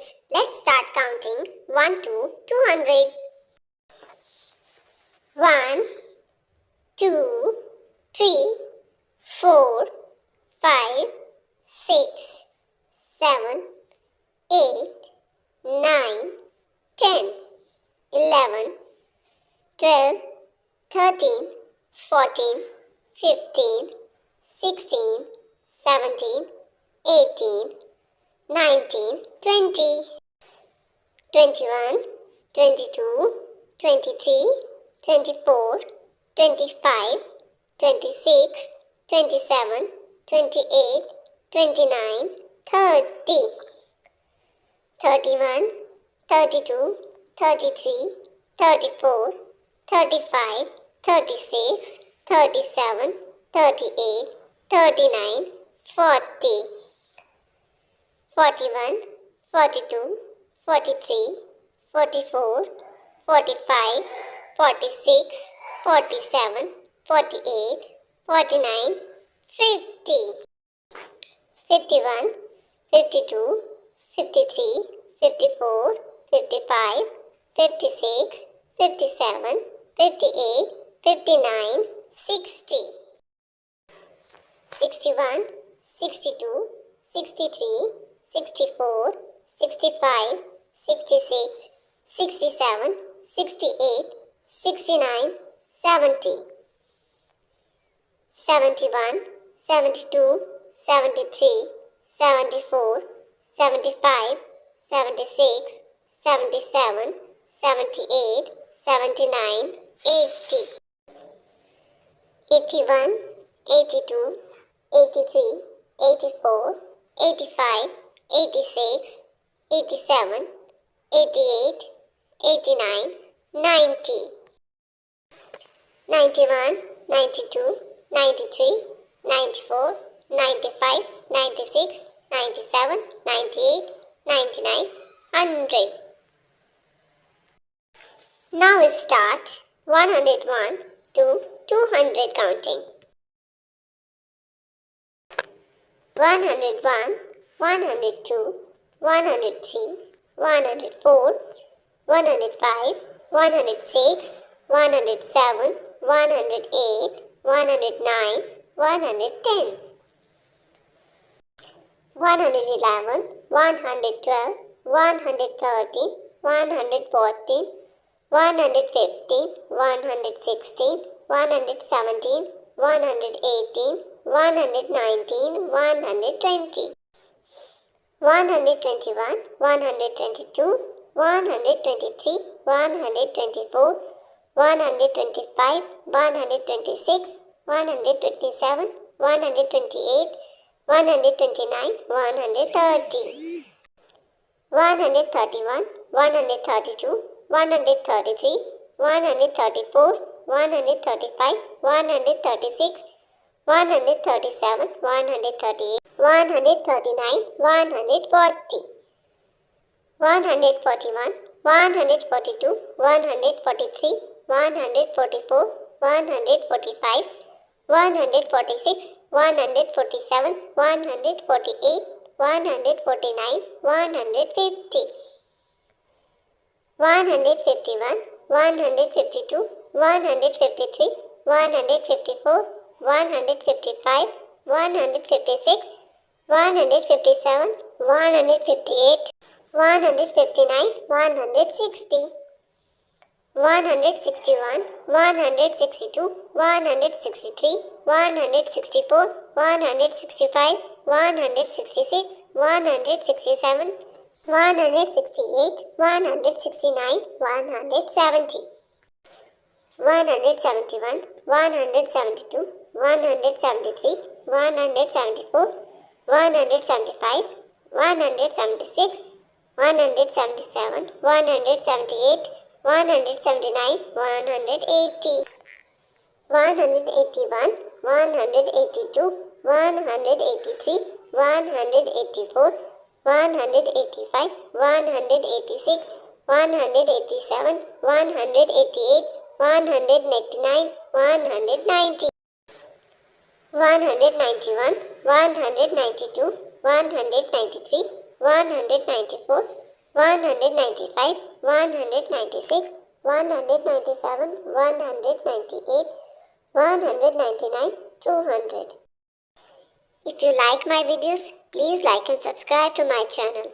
kids, let's start counting 1 to 200. 1, 2, 3, 4, 5, 6, 7, 8, 9, 10, 11, 12, 13, 14, 15, 16, 17, 18, 19, 20, 21, 22, 23, 24, 25, 26, 27, 28, 29, 30, 31, 32, 33, 34, 35, 36, 37, 38, 39, 40, 41, 42, 43, 44, 45, 46, 47, 48, 49, 50, 51, 52, 53, 54, 55, 56, 57, 58, 59, 60, 61, 62, 63, 64, 65, 66, 67, 68, 69, 70, 71, 72, 73, 74, 75, 76, 77, 78, 79, 80, 81, 82, 83, 84, 85, 86, 87, 88, 89, 90, 91, 92, 93, 94, 95, 96, 97, 98, 99, 100. Now we start 101 to 200 counting. 101, 102, 103, 104, 105, 106, 107, 108, 109, 110, 111, 112, 113, 114, 115, 116, 117, 118, 119, 120, 121, 122, 123, 124, 125, 126, 127, 128, 129, 130, 131, 132, 133, 134, 135, 136, 137, 138, 139, 140, 141, 142, 143, 144, 145, 146, 147, 148, 149, 150, 151, 152, 153, 154, 155, 156, 157, 158, 159, 160, 161, 162, 163, 164, 165, 166, 167, 168, 169, 170, 171, 172, 173, 174, 175, 176, 177, 178, 179, 180, 181, 182, 183, 184, 185, 186, 187, 188, 189, 190, 191, 192, 193, 194, 195, 196, 197, 198, 199, 200. If you like my videos, please like and subscribe to my channel.